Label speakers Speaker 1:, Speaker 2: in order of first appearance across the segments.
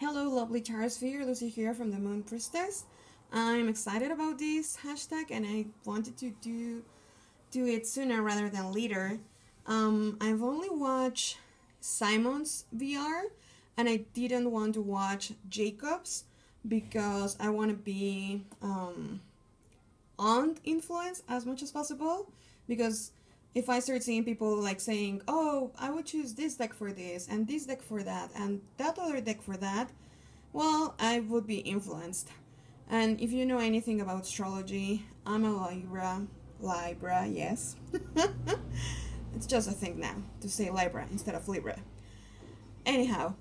Speaker 1: Hello, lovely Charsphere. Lucy here from the Moon Priestess. I'm excited about this hashtag and I wanted to do it sooner rather than later. I've only watched Simon's VR and I didn't want to watch Jacob's because I want to be uninfluenced as much as possible, because if I start seeing people like saying, oh, I would choose this deck for this, and this deck for that, and that other deck for that, well, I would be influenced. And if you know anything about astrology, I'm a Libra, yes. It's just a thing now to say Libra instead of Libra. Anyhow,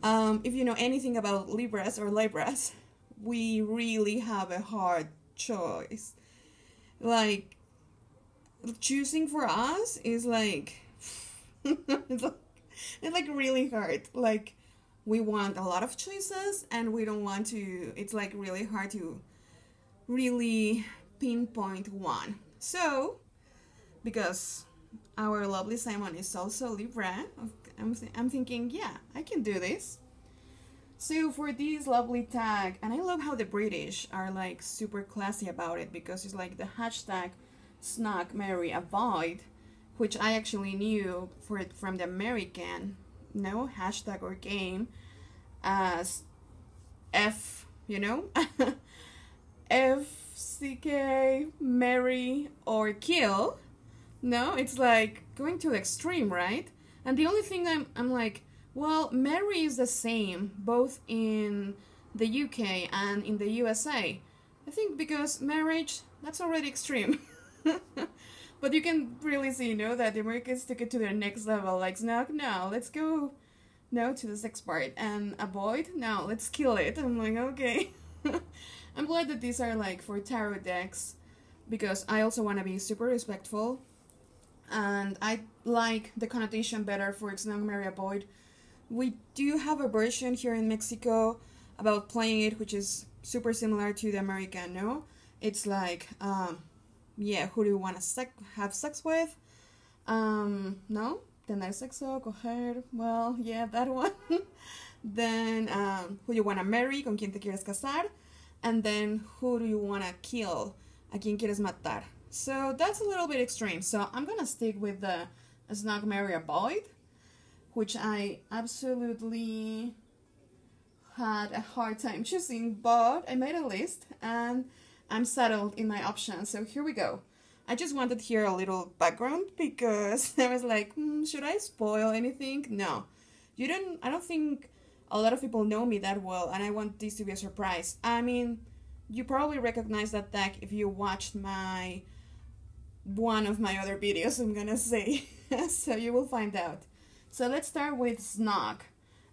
Speaker 1: if you know anything about Libras or Libras, we really have a hard choice. Like, choosing for us is like it's like really hard. Like, we want a lot of choices and we don't want to, it's like really hard to really pinpoint one. So because our lovely Simon is also Libra, I'm thinking, yeah, I can do this. So for this lovely tag, and I love how the British are like super classy about it, because it's like the hashtag Snoc, marry, avoid, which I actually knew from the American hashtag or game as F, FCK, marry or kill. No, it's like going to the extreme, right? And the only thing I'm like, well, marry is the same both in the UK and in the USA. I think because marriage, that's already extreme. But you can really see, that the Americans took it to their next level. Like, Snoc, no, let's go, to the sex part. And avoid, no, let's kill it. I'm like, okay. I'm glad that these are like for tarot decks, because I also want to be super respectful. And I like the connotation better for Snoc, marry, avoid. We do have a version here in Mexico about playing it, which is super similar to the American, no? It's like, yeah, who do you want to have sex with? No? Tener sexo, coger, well, yeah, that one. Then, who you want to marry, con quien te quieres casar. And then, who do you want to kill, a quien quieres matar. So that's a little bit extreme. So I'm going to stick with the Snoc, marry, avoid, which I absolutely had a hard time choosing, but I made a list and I'm settled in my options. So here we go. I just wanted here a little background because I was like, should I spoil anything? No. I don't think a lot of people know me that well, and I want this to be a surprise. I mean, you probably recognize that deck if you watched one of my other videos, I'm gonna say. So you will find out. So let's start with Snoc.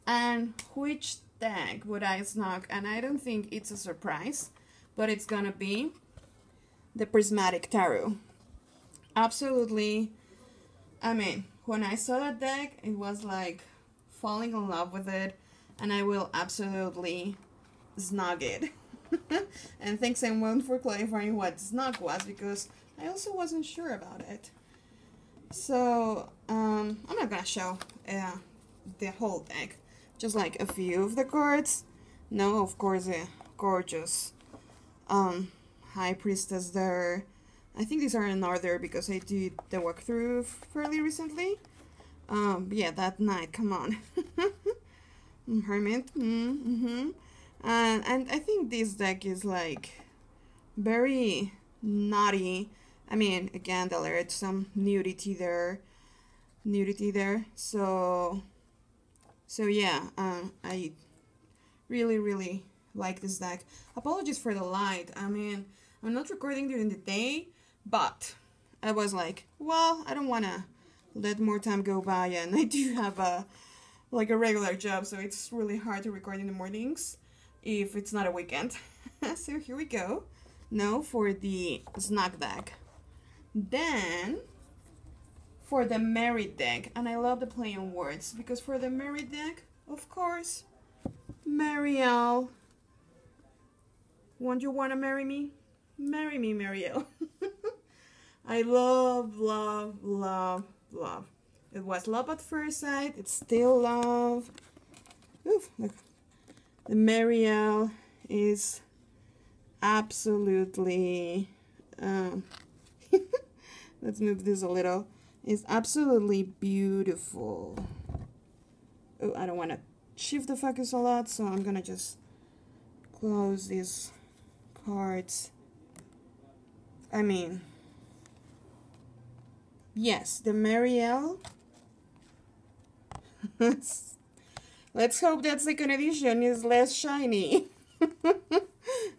Speaker 1: And which deck would I Snoc? And I don't think it's a surprise, but it's gonna be the Prismatic Tarot. Absolutely. I mean, when I saw that deck, it was like falling in love with it, and I will absolutely Snoc it. And thanks everyone for clarifying what Snoc was, because I also wasn't sure about it. So, I'm not gonna show the whole deck, just like a few of the cards. No, of course, the gorgeous High Priestess there. I think these are in order because I did the walkthrough fairly recently. Yeah, that Knight, come on. Hermit, and I think this deck is like very naughty. I mean, again, there's some nudity there. So yeah, I really like this deck. Apologies for the light. I mean, I'm not recording during the day, but I was like, well, I don't want to let more time go by, and I do have a regular job, so it's really hard to record in the mornings if it's not a weekend. So here we go. Now for the Snoc deck. Then for the married deck, and I love the play on words, because for the married deck, of course, Marielle. Won't you want to marry me? Marry me, Marielle. I love. It was love at first sight. It's still love. Oof, look. The Marielle is absolutely, let's move this a little, is absolutely beautiful. Oh, I don't want to shift the focus a lot, so I'm gonna just close these cards. I mean, yes, the Marielle. Let's hope that second edition is less shiny.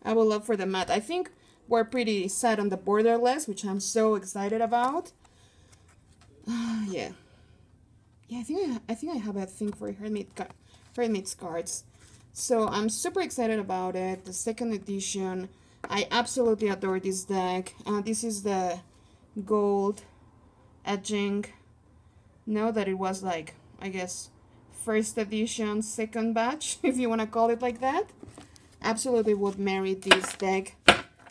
Speaker 1: I would love for the matte. I think we're pretty set on the borderless, which I'm so excited about. Yeah. Yeah, I think I have a thing for Hermit's cards. So I'm super excited about it. The second edition. I absolutely adore this deck. This is the gold edging. Know that it was like, I guess, first edition, second batch, if you want to call it like that. Absolutely would marry this deck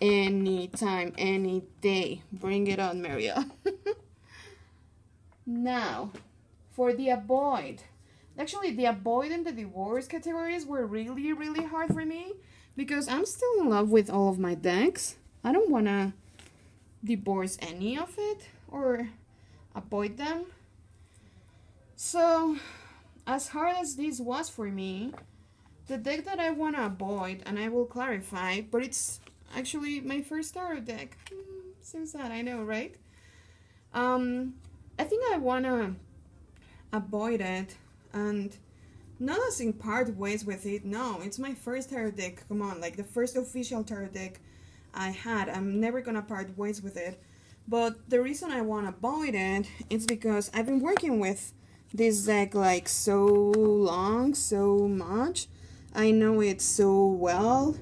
Speaker 1: anytime, any day. Bring it on, Maria. Now, for the avoid. Actually, the avoid and the divorce categories were really, really hard for me because I'm still in love with all of my decks. I don't want to divorce any of it or avoid them. So, as hard as this was for me, the deck that I want to avoid, and I will clarify, but it's actually my first tarot deck. Seems sad, I know, right? I think I want to avoid it, and not as in part ways with it. No, it's my first tarot deck. Come on, like the first official tarot deck I had. I'm never gonna part ways with it. But the reason I want to avoid it is because I've been working with this deck like so long, so much. I know it so well.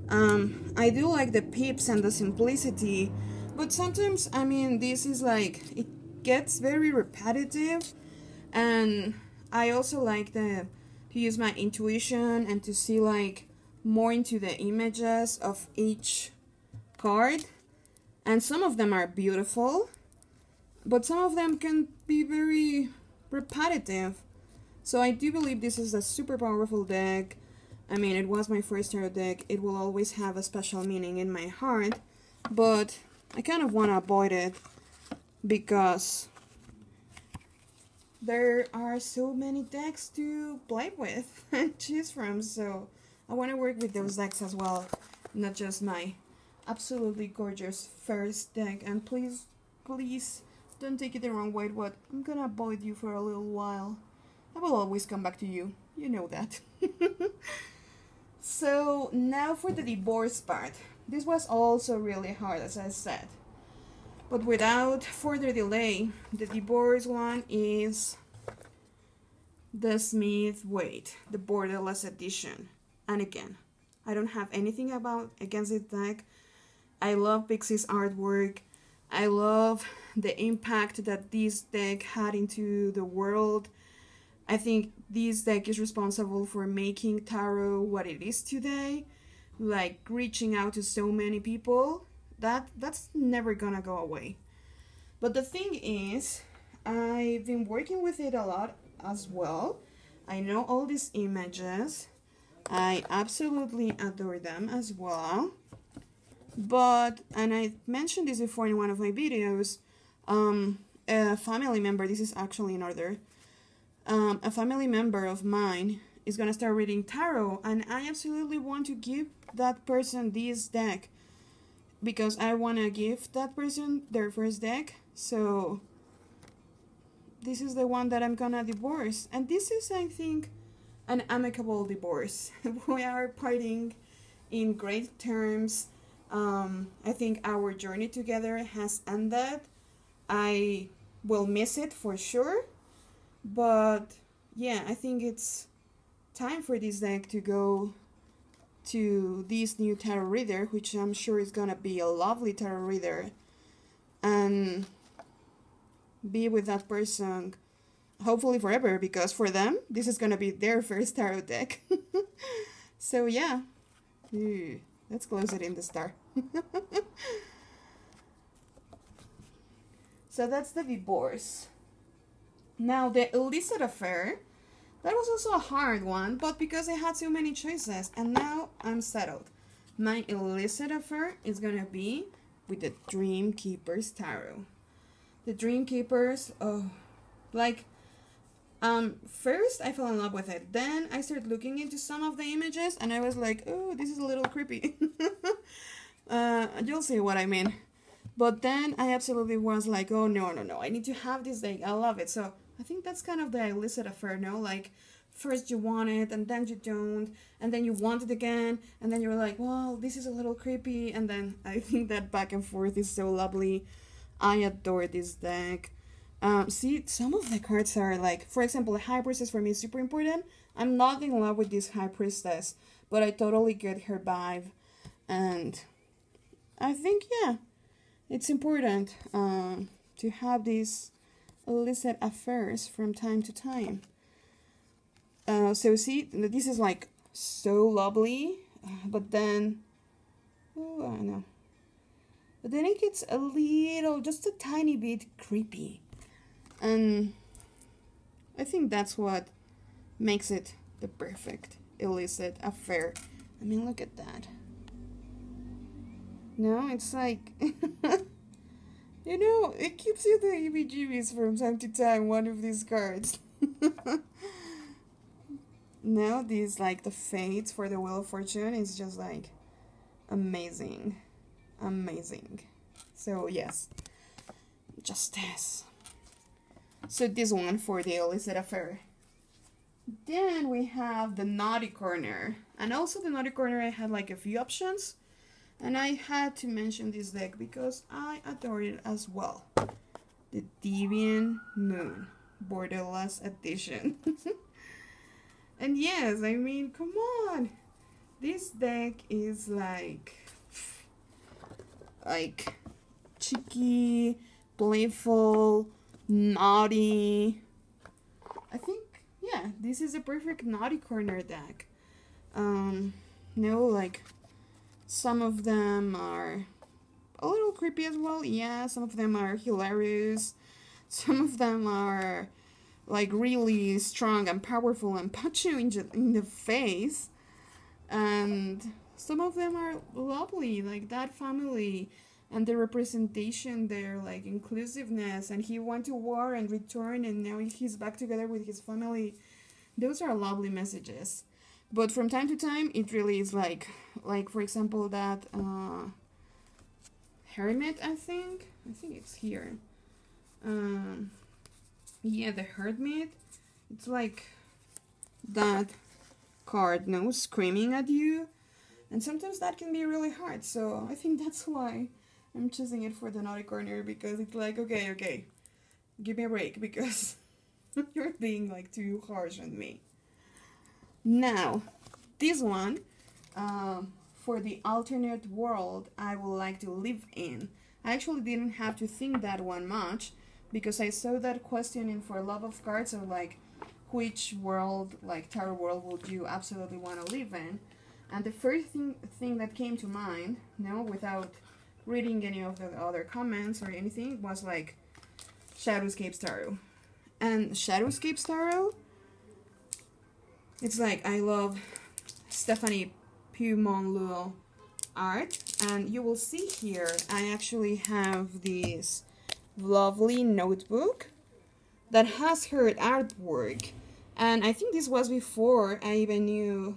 Speaker 1: I do like the pips and the simplicity, but sometimes, I mean, this is like, it gets very repetitive, and I also like to use my intuition and to see like more into the images of each card, and some of them are beautiful, but some of them can be very repetitive. So I do believe this is a super powerful deck. I mean, it was my first tarot deck. It will always have a special meaning in my heart, but I kind of want to avoid it because there are so many decks to play with and choose from. So I want to work with those decks as well, not just my absolutely gorgeous first deck. And please, please don't take it the wrong way, but I'm gonna avoid you for a little while. I will always come back to you. You know that. So now for the divorce part. This was also really hard, as I said. But without further delay, the divorce one is the Smith-Waite, the Borderless Edition. And again, I don't have anything against this deck. I love Pixie's artwork. I love the impact that this deck had into the world. I think this deck is responsible for making tarot what it is today, like reaching out to so many people. That's never gonna go away. But the thing is, I've been working with it a lot as well. I know all these images. I absolutely adore them as well. But, and I mentioned this before in one of my videos, a family member, this is actually in order, a family member of mine is going to start reading tarot, and I absolutely want to give that person this deck because I want to give that person their first deck. So this is the one that I'm going to divorce, and this is, I think, an amicable divorce. We are parting in great terms. I think our journey together has ended. I will miss it for sure. But yeah, I think it's time for this deck to go to this new tarot reader, which I'm sure is gonna be a lovely tarot reader, and be with that person hopefully forever, because for them this is gonna be their first tarot deck. So yeah, let's close it in the star. So that's the divorce. Now the Illicit Affair, That was also a hard one, but because I had so many choices, and now I'm settled. My Illicit Affair is gonna be with the Dream Keepers Tarot. The Dream Keepers, oh, like, first I fell in love with it. Then I started looking into some of the images, and I was like, oh, this is a little creepy. You'll see what I mean. But then I absolutely was like, oh, no, I need to have this deck. I love it. So I think that's kind of the Illicit Affair, no? Like, first you want it, and then you don't, and then you want it again, and then you're like, well, this is a little creepy, and then I think that back and forth is so lovely. I adore this deck. See, some of the cards are like, for example, the High Priestess for me is super important. I'm not in love with this High Priestess, but I totally get her vibe, and I think, yeah, it's important to have these illicit affairs from time to time. So see, this is like so lovely, but then, oh, I know. But then it gets a little, just a tiny bit creepy. And I think that's what makes it the perfect illicit affair. I mean, look at that. No, it's like, you know, it gives you the heebie-jeebies from time to time, one of these cards. Now, these, like, the fates for the Wheel of Fortune is just, like, amazing. Amazing. So, yes. Justice. So, this one for the Illicit Affair. Then we have the Naughty Corner. And also the Naughty Corner, I had, like, a few options. And I had to mention this deck because I adore it as well. The Deviant Moon. Borderless Edition. And yes, I mean, come on. This deck is like cheeky, playful, naughty. I think, yeah, this is a perfect Naughty Corner deck. No, like, some of them are a little creepy as well. Yeah, some of them are hilarious. Some of them are like really strong and powerful and punch you in the face, and some of them are lovely, like that family and the representation there, like inclusiveness, and he went to war and returned and now he's back together with his family. Those are lovely messages. But from time to time it really is like for example that Hermit, I think it's here. Yeah, the Hermit, it's like that card, no, screaming at you, and sometimes that can be really hard, so I think that's why I'm choosing it for the Naughty Corner, because it's like, okay, give me a break, because you're being like too harsh on me. Now, this one, for the alternate world I would like to live in. I actually didn't have to think that one much, because I saw that questioning for love of cards, or like which world, like tarot world, would you absolutely want to live in. And the first thing that came to mind, no, without reading any of the other comments or anything, was like Shadowscapes Tarot. And Shadowscapes Tarot, it's like, I love Stephanie Pumon-Luo art, and you will see here I actually have this lovely notebook that has her artwork, and I think this was before I even knew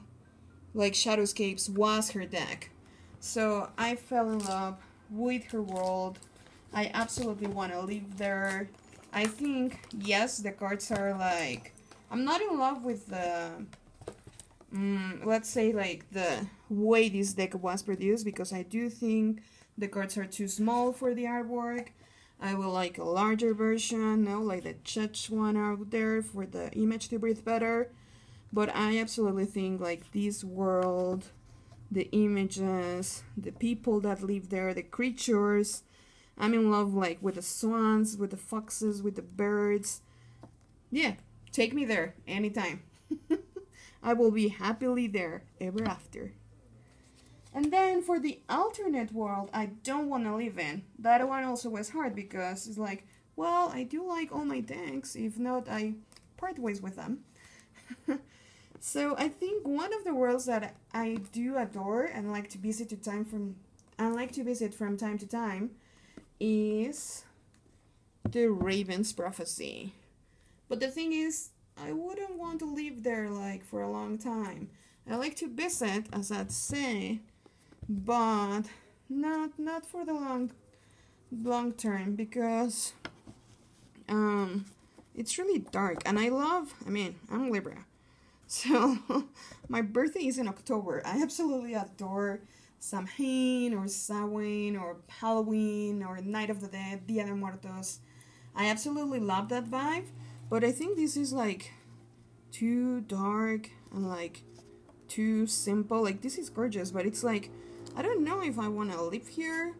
Speaker 1: like Shadowscapes was her deck. So I fell in love with her world. I absolutely want to live there. I think, yes, the cards are like, I'm not in love with the let's say like the way this deck was produced, because I do think the cards are too small for the artwork. I would like a larger version, no, like the Church one out there for the image to breathe better. But I absolutely think like this world, the images, the people that live there, the creatures, I'm in love like with the swans, with the foxes, with the birds. Yeah, take me there anytime. I will be happily there ever after. And then for the alternate world I don't want to live in, that one also was hard, because it's like, well, I do like all my decks, if not I part ways with them. So I think one of the worlds that I do adore and like to visit from time to time is the Raven's Prophecy. But the thing is, I wouldn't want to live there like for a long time. I like to visit, as I'd say, but not for the long term, because it's really dark, and I'm Libra, so my birthday is in October. I absolutely adore Samhain or Samhain or Halloween or Night of the Dead, Dia de Muertos. I absolutely love that vibe, but I think this is like too dark and like too simple. Like, this is gorgeous, but it's like, I don't know if I want to live here.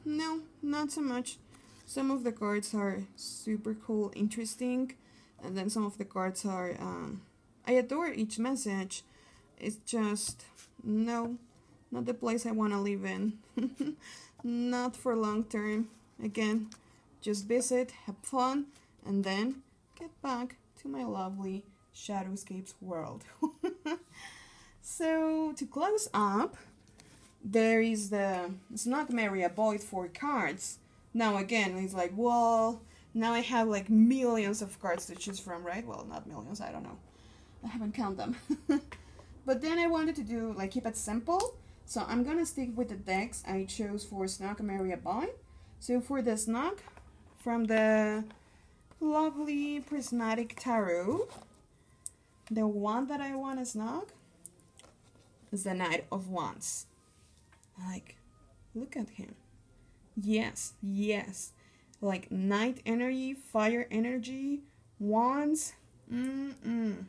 Speaker 1: No, not so much. Some of the cards are super cool, interesting, and then some of the cards are, I adore each message. It's just, no, not the place I want to live in. Not for long term. Again, just visit, have fun, and then get back to my lovely Shadowscapes world. So, to close up, there is the Snoc Marry Avoid 4 cards. Now again, it's like, well, now I have like millions of cards to choose from, right? Well, not millions, I don't know. I haven't counted them. But then I wanted to do, like, keep it simple. So I'm gonna stick with the decks I chose for Snoc Marry Avoid. So for the Snoc, from the lovely Prismatic Tarot, the one that I want to Snoc is the Knight of Wands. Like, look at him. Yes, yes. Like, night energy, fire energy, wands. Yep.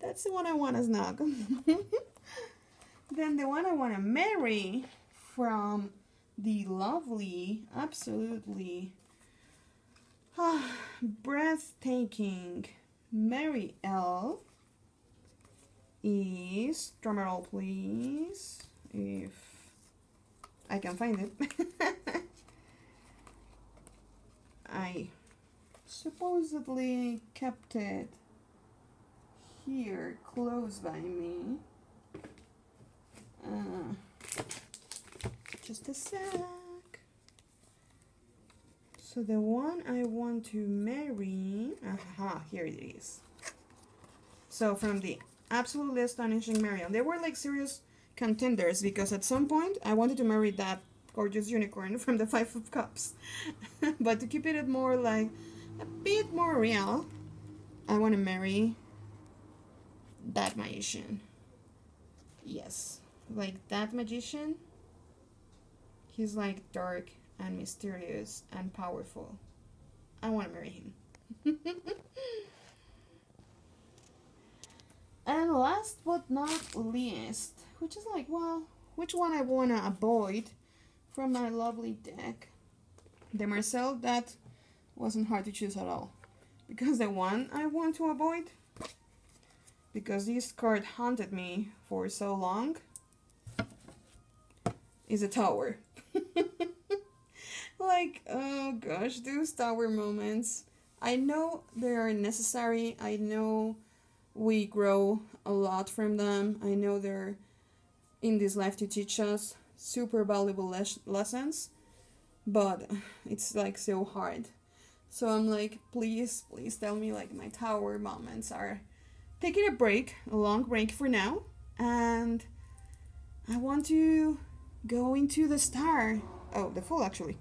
Speaker 1: That's the one I want to Snoc. Then the one I want to marry from the lovely, absolutely breathtaking Mary L. is, drumroll please, if I can find it. I supposedly kept it here close by me. Just a sec. So the one I want to marry, here it is. So from the absolutely astonishing Marion, they were like serious contenders, because at some point I wanted to marry that gorgeous unicorn from the 5 of Cups. But to keep it more like a bit more real, I want to marry that magician. Yes, like that magician. He's like dark and mysterious and powerful. I want to marry him. And last but not least, which is like, well, which one I want to avoid from my lovely deck? The Marcel, that wasn't hard to choose at all. Because the one I want to avoid, because this card haunted me for so long, is a Tower. Like, oh gosh, those Tower moments. I know they are necessary. I know we grow a lot from them. I know they're in this life to teach us super valuable lessons. But it's like so hard. So I'm like, please tell me like my Tower moments are taking a break, a long break for now. And I want to go into the Star. Oh, the Fool actually.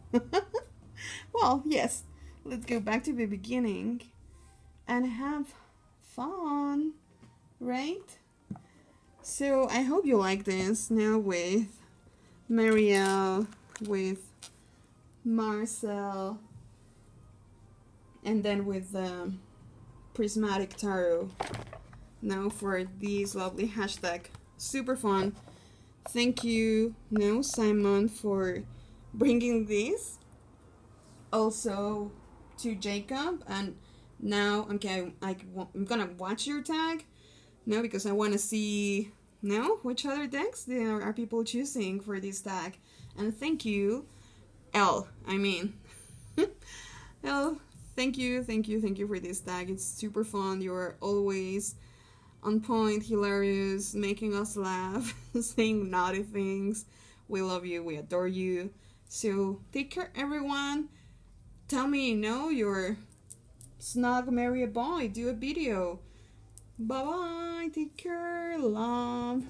Speaker 1: Well, yes. Let's go back to the beginning and have fun, right? So I hope you like this now with Marielle, with Marcel, and then with the Prismatic Tarot. Now for these lovely hashtag, super fun. Thank you, Simon, for bringing this. Also to Jacob, and now I'm gonna watch your tag now, because I want to see which other decks there are people choosing for this tag. And thank you, L. L, thank you for this tag. It's super fun. You're always on point, hilarious, making us laugh, saying naughty things. We love you, we adore you. So take care, everyone. Tell me, your Snoc, marry a boy, do a video. Bye bye, take care, love.